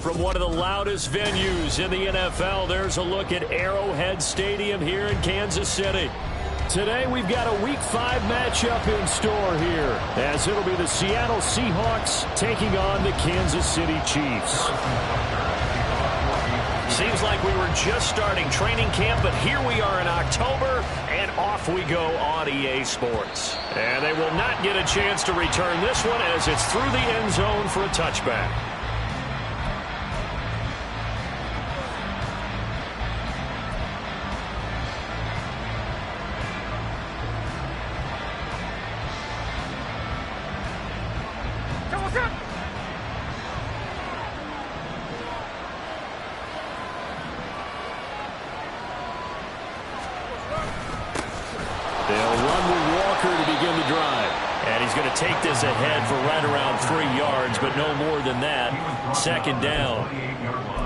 From one of the loudest venues in the NFL, there's a look at Arrowhead Stadium here in Kansas City. Today we've got a Week 5 matchup in store here, as it'll be the Seattle Seahawks taking on the Kansas City Chiefs. Seems like we were just starting training camp, but here we are in October, and off we go on EA Sports. And they will not get a chance to return this one as it's through the end zone for a touchback. Take this ahead for right around 3 yards, but no more than that. Second down.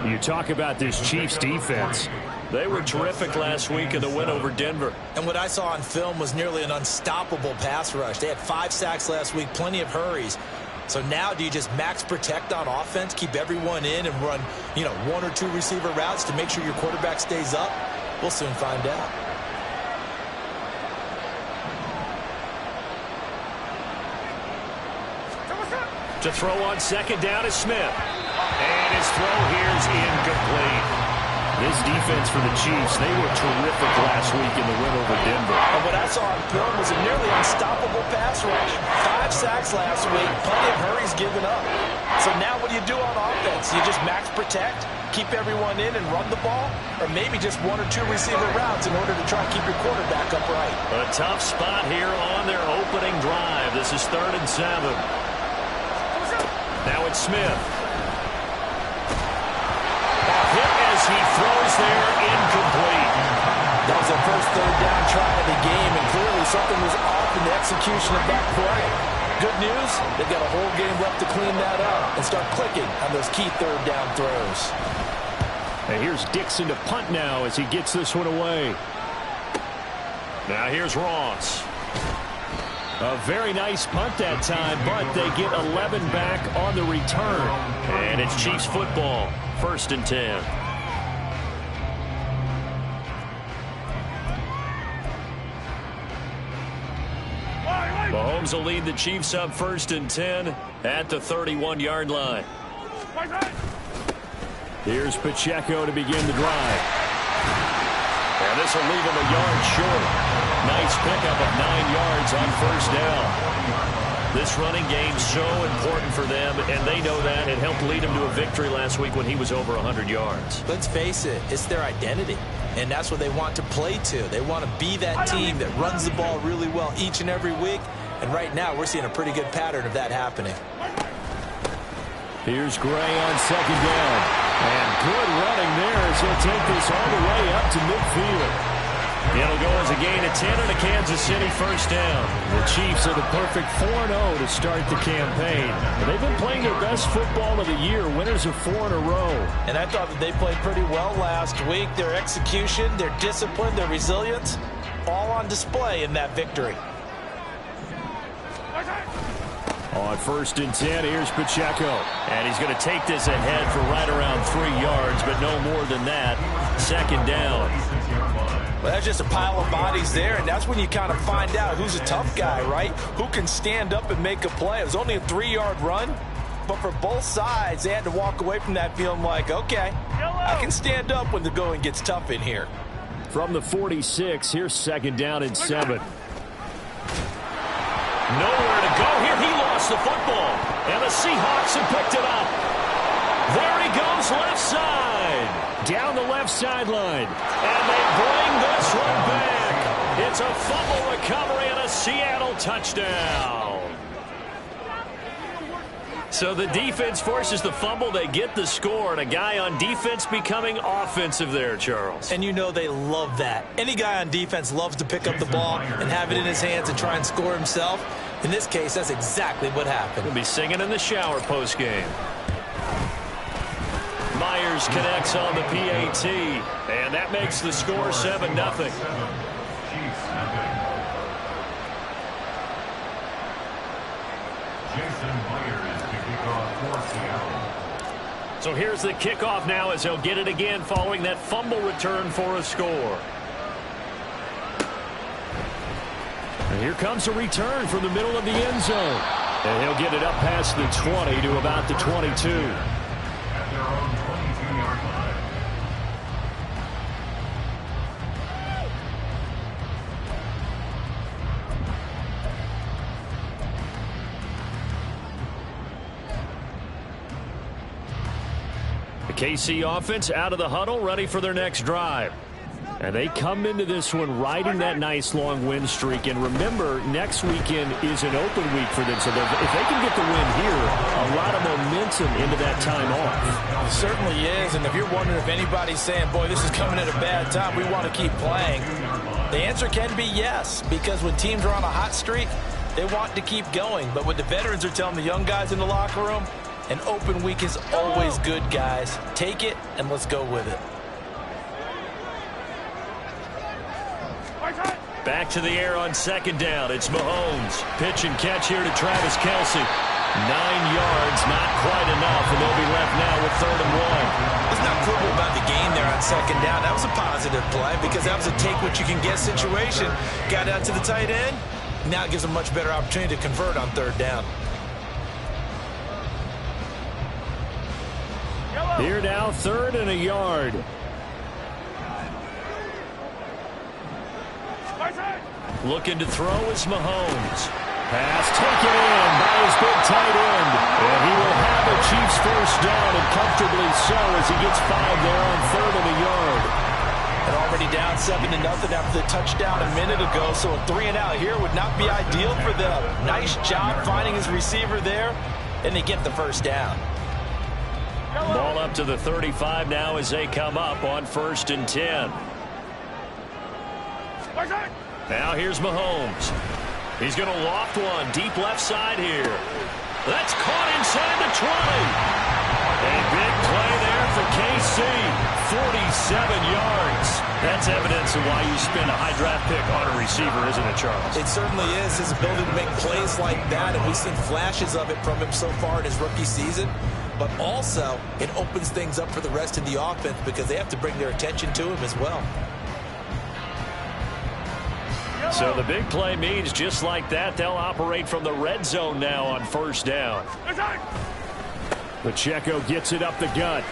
You talk about this Chiefs defense. They were terrific last week in the win over Denver. And what I saw on film was nearly an unstoppable pass rush. They had 5 sacks last week, plenty of hurries. So now do you just max protect on offense, keep everyone in and run, 1 or 2 receiver routes to make sure your quarterback stays up? We'll soon find out. To throw on second down is Smith. And his throw here is incomplete. This defense for the Chiefs, they were terrific last week in the win over Denver. And what I saw on film was a nearly unstoppable pass rush. 5 sacks last week, plenty of hurries given up. So now what do you do on offense? You just max protect, keep everyone in and run the ball? Or maybe just 1 or 2 receiver routes in order to try and keep your quarterback upright? A tough spot here on their opening drive. This is 3rd and 7. Now it's Smith. Hit as he throws there, incomplete. That was their first 3rd down try of the game, and clearly something was off in the execution of that play. Good news, they've got a whole game left to clean that up and start clicking on those key 3rd down throws. And here's Dixon to punt now as he gets this one away. Now here's Ross. A very nice punt that time, but they get 11 back on the return. And it's Chiefs football, 1st and 10. Mahomes will lead the Chiefs up 1st and 10 at the 31-yard line. Here's Pacheco to begin the drive. And this will leave him a yard short. Nice pickup of 9 yards on 1st down. This running game's so important for them, and they know that. It helped lead them to a victory last week when he was over 100 yards. Let's face it, it's their identity, and that's what they want to play to. They want to be that team that runs the ball really well each and every week, and right now we're seeing a pretty good pattern of that happening. Here's Gray on 2nd down. And good running there as he'll take this all the way up to midfield. It'll go as a gain of 10 and a Kansas City 1st down. The Chiefs are the perfect 4-0 to start the campaign. They've been playing their best football of the year, winners of 4 in a row. And I thought that they played pretty well last week. Their execution, their discipline, their resilience, all on display in that victory. On 1st and 10, here's Pacheco. And he's going to take this ahead for right around 3 yards, but no more than that. 2nd down. Well, that's just a pile of bodies there, and that's when you kind of find out who's a tough guy, right? Who can stand up and make a play. It was only a 3-yard run, but for both sides, they had to walk away from that feeling like, okay, I can stand up when the going gets tough in here. From the 46, here's 2nd down and 7. Nowhere to go here. He lost the football, and the Seahawks have picked it up. There he goes, left side. Down the left sideline. And they bring this one back. It's a fumble recovery and a Seattle touchdown. So the defense forces the fumble. They get the score, and a guy on defense becoming offensive there, Charles. And you know they love that. Any guy on defense loves to pick up the ball and have it in his hands and try and score himself. In this case, that's exactly what happened. He'll be singing in the shower postgame. Myers connects on the PAT, and that makes the score 7-0. So here's the kickoff now as he'll get it again following that fumble return for a score. And here comes a return from the middle of the end zone. And he'll get it up past the 20 to about the 22. The KC offense out of the huddle, ready for their next drive. And they come into this one riding that nice long win streak. And remember, next weekend is an open week for them. So if they can get the win here, a lot of momentum into that time off. It certainly is. And if you're wondering if anybody's saying, boy, this is coming at a bad time, we want to keep playing, the answer can be yes. Because when teams are on a hot streak, they want to keep going. But what the veterans are telling the young guys in the locker room, an open week is always good, guys. Take it, and let's go with it. Back to the air on second down. It's Mahomes. Pitch and catch here to Travis Kelce. 9 yards, not quite enough, and they'll be left now with 3rd and 1. Let's not quibble about the gain there on second down. That was a positive play because that was a take-what-you-can-get situation. Got out to the tight end. Now it gives them a much better opportunity to convert on 3rd down. Here now, 3rd and a yard. Looking to throw is Mahomes. Pass taken in by his big tight end. And he will have a Chiefs first down, and comfortably so as he gets 5 there on 3rd and a yard. And already down 7-0 after the touchdown a minute ago, so a 3 and out here would not be ideal for them. Nice job finding his receiver there, and they get the first down. Ball up to the 35 now as they come up on 1st and 10. Now here's Mahomes. He's going to loft one deep left side here. That's caught inside the 20. A big play there for KC. 47 yards. That's evidence of why you spend a high draft pick on a receiver, isn't it, Charles? It certainly is. His ability to make plays like that, and we've seen flashes of it from him so far in his rookie season. But also, it opens things up for the rest of the offense because they have to bring their attention to him as well. So the big play means just like that, they'll operate from the red zone now on 1st down. Pacheco gets it up the gut.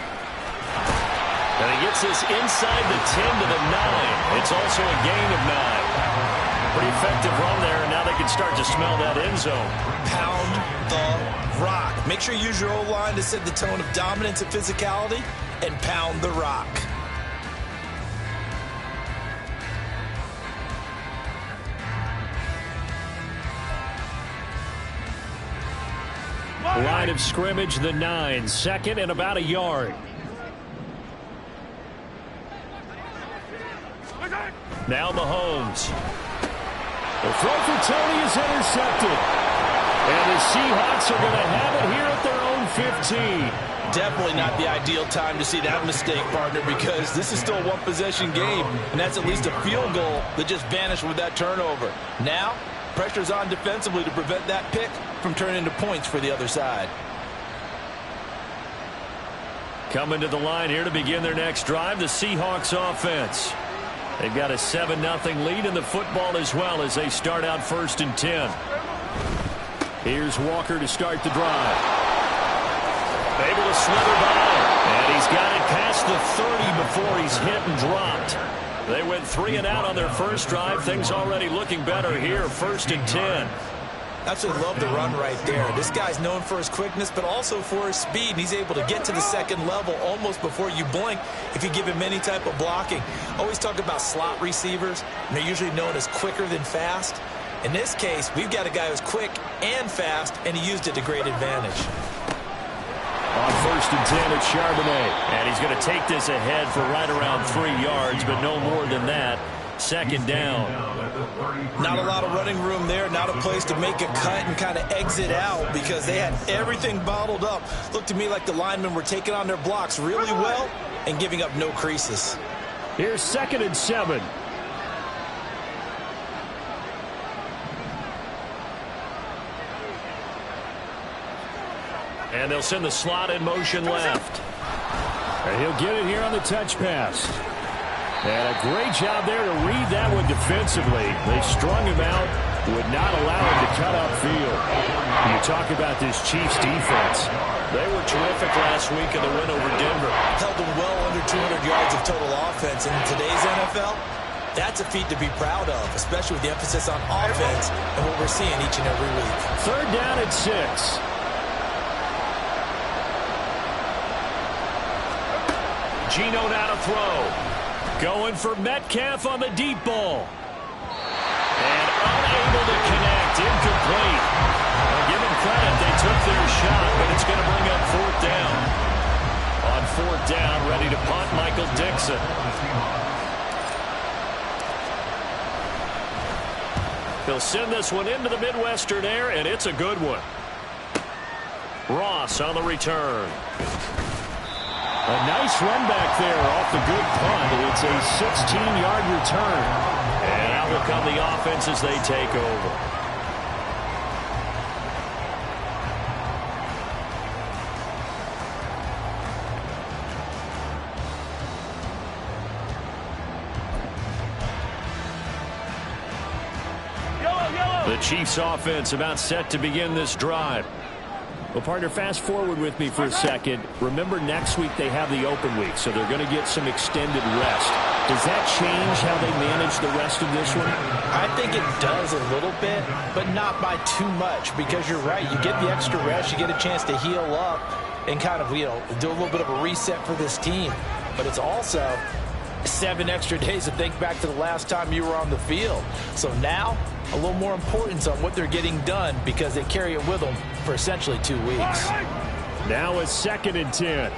And he gets this inside the 10 to the 9. It's also a gain of 9. Pretty effective run there, and now they can start to smell that end zone. Pound the rock. Make sure you use your O-line to set the tone of dominance and physicality, and pound the rock. Line of scrimmage, the 9. 2nd and about a yard. Now Mahomes. The throw for Tony is intercepted. And the Seahawks are going to have it here at their own 15. Definitely not the ideal time to see that mistake, partner, because this is still a one-possession game, and that's at least a field goal that just vanished with that turnover. Now, pressure's on defensively to prevent that pick from turning into points for the other side. Coming to the line here to begin their next drive, the Seahawks offense. They've got a 7-0 lead in the football as well as they start out 1st and 10. Here's Walker to start the drive. Able to slither by, and he's got it past the 30 before he's hit and dropped. They went 3 and out on their first drive. Things already looking better here, 1st and 10. Absolutely love the run right there. This guy's known for his quickness, but also for his speed. And he's able to get to the 2nd level almost before you blink if you give him any type of blocking. Always talk about slot receivers, and they're usually known as quicker than fast. In this case, we've got a guy who's quick and fast, and he used it to great advantage. On 1st and 10, it's Charbonnet. And he's going to take this ahead for right around 3 yards, but no more than that. 2nd down. Not a lot of running room there. Not a place to make a cut and kind of exit out because they had everything bottled up. Looked to me like the linemen were taking on their blocks really well and giving up no creases. Here's 2nd and 7. And they'll send the slot in motion left. And he'll get it here on the touch pass. And a great job there to read that one defensively. They strung him out, would not allow him to cut upfield. You talk about this Chiefs defense. They were terrific last week in the win over Denver. Held them well under 200 yards of total offense. And in today's NFL, that's a feat to be proud of, especially with the emphasis on offense and what we're seeing each and every week. Third down at 6. Geno now to throw. Going for Metcalf on the deep ball. And unable to connect. Incomplete. I'll give them credit. They took their shot, but it's going to bring up 4th down. On 4th down, ready to punt, Michael Dixon. He'll send this one into the Midwestern air, and it's a good one. Ross on the return. A nice run back there off the good punt. It's a 16-yard return. And out will come the offense as they take over. The Chiefs offense about set to begin this drive. Well, partner, fast forward with me for a second. Remember, next week they have the open week, so they're going to get some extended rest. Does that change how they manage the rest of this one? I think it does a little bit, but not by too much, because you're right. You get the extra rest, you get a chance to heal up and kind of, do a little bit of a reset for this team. But it's also 7 extra days to think back to the last time you were on the field. So now, a little more importance on what they're getting done because they carry it with them for essentially 2 weeks. Now a 2nd and 10.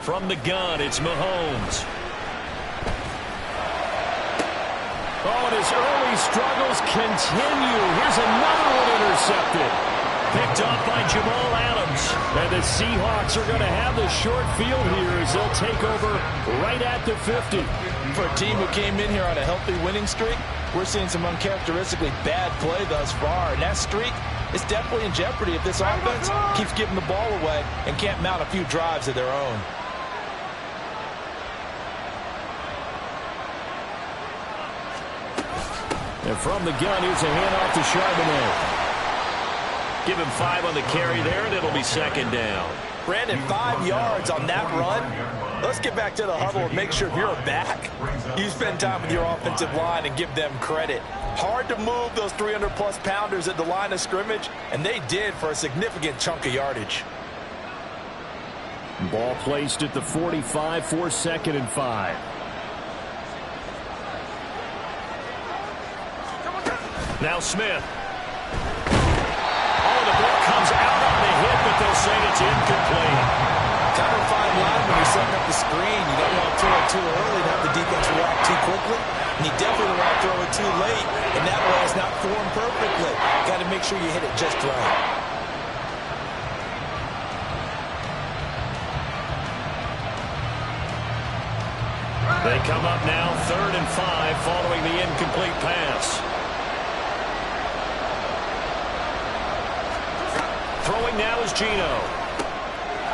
From the gun, it's Mahomes. Oh, and his early struggles continue. Here's another one intercepted. Picked off by Jamal Adams. And the Seahawks are going to have the short field here as they'll take over right at the 50. For a team who came in here on a healthy winning streak, we're seeing some uncharacteristically bad play thus far. And that streak is definitely in jeopardy if this offense keeps giving the ball away and can't mount a few drives of their own. And from the gun, here's a handoff to Charbonnet. Give him 5 on the carry there, and it'll be 2nd down. Brandon, 5 yards on that run. Let's get back to the huddle and make sure if you're a back, you spend time with your offensive line and give them credit. Hard to move those 300-plus pounders at the line of scrimmage, and they did for a significant chunk of yardage. Ball placed at the 45 for 2nd and 5. Now Smith. Oh, the ball comes out on the hit, but they'll say it's incomplete. Kind of a fine line when you're setting up the screen. You don't want to throw it too early and have the defense react too quickly. And you definitely don't want to throw it too late, and that way it's not formed perfectly. Got to make sure you hit it just right. They come up now, 3rd and 5, following the incomplete pass. Throwing now is Geno.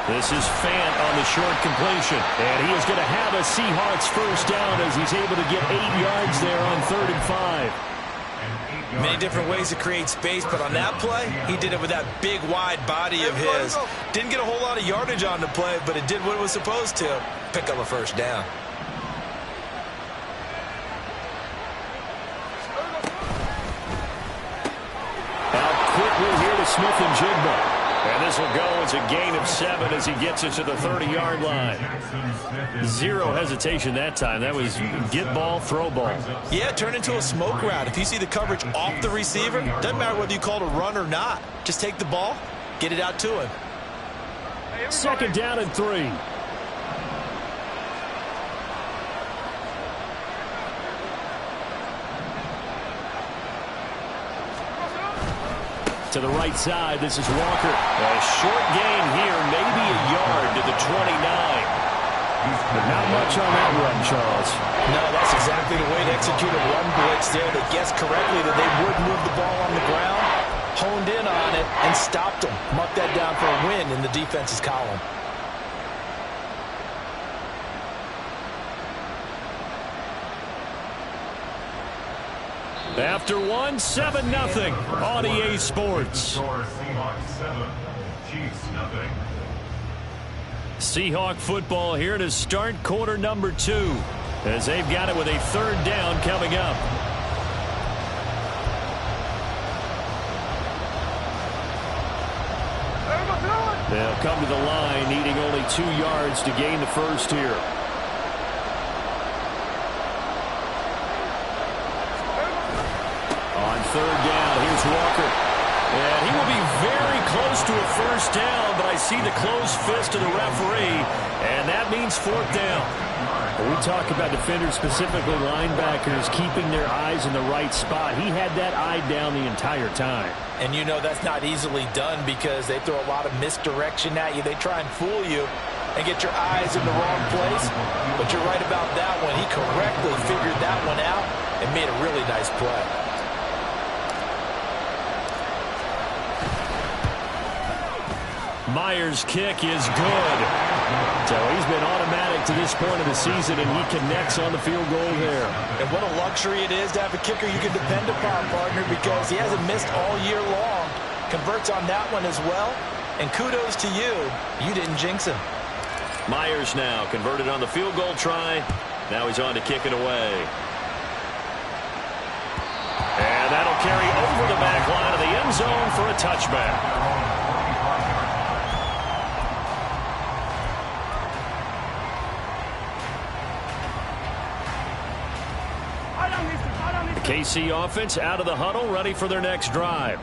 This is Fant on the short completion. And he is going to have a Seahawks first down as he's able to get 8 yards there on 3rd and 5. Many different ways to create space, but on that play, he did it with that big, wide body of his. Didn't get a whole lot of yardage on the play, but it did what it was supposed to. Pick up a first down. Here to Smith and Jigba. And this will go as a gain of 7 as he gets it to the 30-yard line. Zero hesitation that time. That was get ball, throw ball. Yeah, turn into a smoke route. If you see the coverage off the receiver, doesn't matter whether you call it a run or not. Just take the ball, get it out to him. 2nd down and 3. To the right side, this is Walker. A short gain here, maybe a yard to the 29. But not much on that run, Charles. No, that's exactly the way to execute a run blitz there. They guessed correctly that they would move the ball on the ground. stopped them. Mark that down for a win in the defense's column. After one, 7-0 on EA Sports. Seahawk football here to start quarter number 2 as they've got it with a third down coming up. They'll come to the line needing only 2 yards to gain the first here. On third down, here's Walker. And he will be very close to a first down, but I see the closed fist of the referee, and that means fourth down. When we talk about defenders, specifically linebackers, keeping their eyes in the right spot, he had that eye down the entire time. And you know that's not easily done because they throw a lot of misdirection at you. They try and fool you and get your eyes in the wrong place. But you're right about that one. He correctly figured that one out and made a really nice play. Myers' kick is good. So he's been automatic to this point of the season, and he connects on the field goal there. And what a luxury it is to have a kicker you can depend upon, partner, because he hasn't missed all year long. Converts on that one as well. And kudos to you. You didn't jinx him. Myers now converted on the field goal try. Now he's on to kick it away. And that'll carry over the back line of the end zone for a touchback. KC offense out of the huddle, ready for their next drive.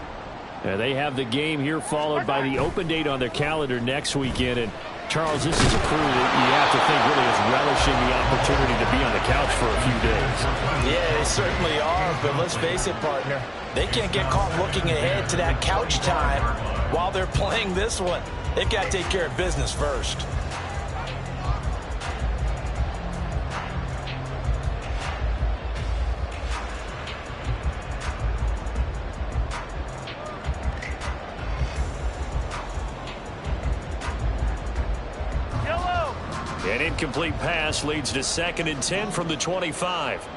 They have the game here followed by the open date on their calendar next weekend. And Charles, this is a crew that you have to think really is relishing the opportunity to be on the couch for a few days. Yeah, they certainly are, but let's face it, partner. They can't get caught looking ahead to that couch time while they're playing this one. They've got to take care of business first. An incomplete pass leads to 2nd and 10 from the 25.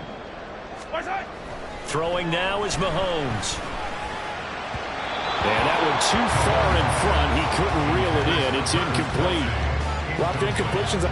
Throwing now is Mahomes. And that one too far in front. He couldn't reel it in. It's incomplete. Lots of incompletions.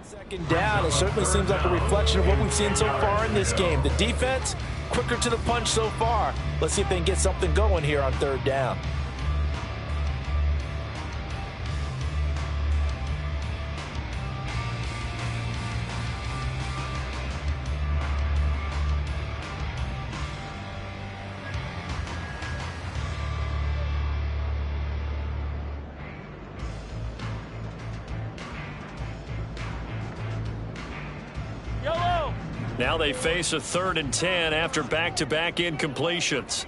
Second down, it certainly seems like a reflection of what we've seen so far in this game. The defense, quicker to the punch so far. Let's see if they can get something going here on third down. Now they face a 3rd and 10 after back-to-back incompletions.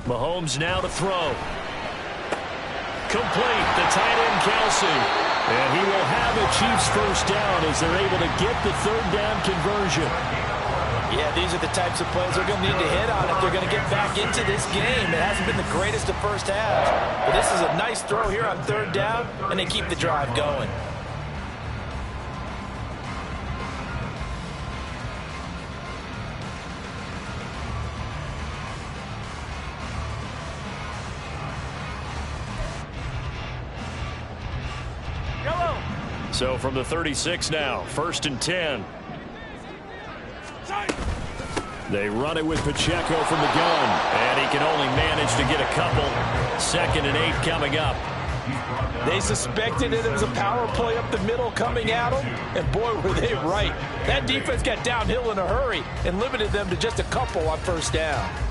Mahomes now to throw. Complete. The tight end, Kelsey. And he will have a Chiefs first down as they're able to get the 3rd down conversion. Yeah, these are the types of plays they're going to need to hit on if they're going to get back into this game. It hasn't been the greatest of first halves, but this is a nice throw here on 3rd down, and they keep the drive going. So from the 36 now, 1st and 10. They run it with Pacheco from the gun, and he can only manage to get a couple. 2nd and 8 coming up. They suspected it was a power play up the middle coming at them, and boy, were they right. That defense got downhill in a hurry and limited them to just a couple on 1st down.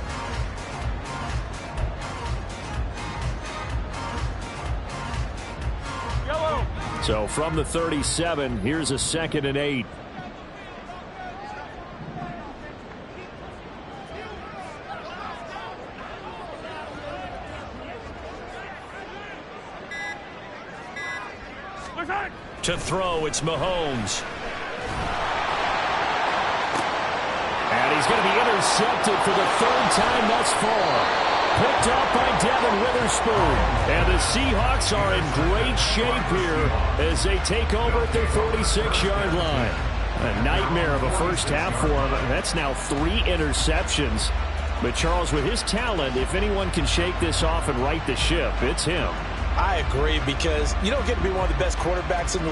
So from the 37, here's a 2nd and 8. To throw, it's Mahomes. And he's going to be intercepted for the 3rd time thus far. Picked up by Devin Witherspoon. And the Seahawks are in great shape here as they take over at their 46-yard line. A nightmare of a first half for him. That's now 3 interceptions. But Charles, with his talent, if anyone can shake this off and right the ship, it's him. I agree, because you don't get to be one of the best quarterbacks in the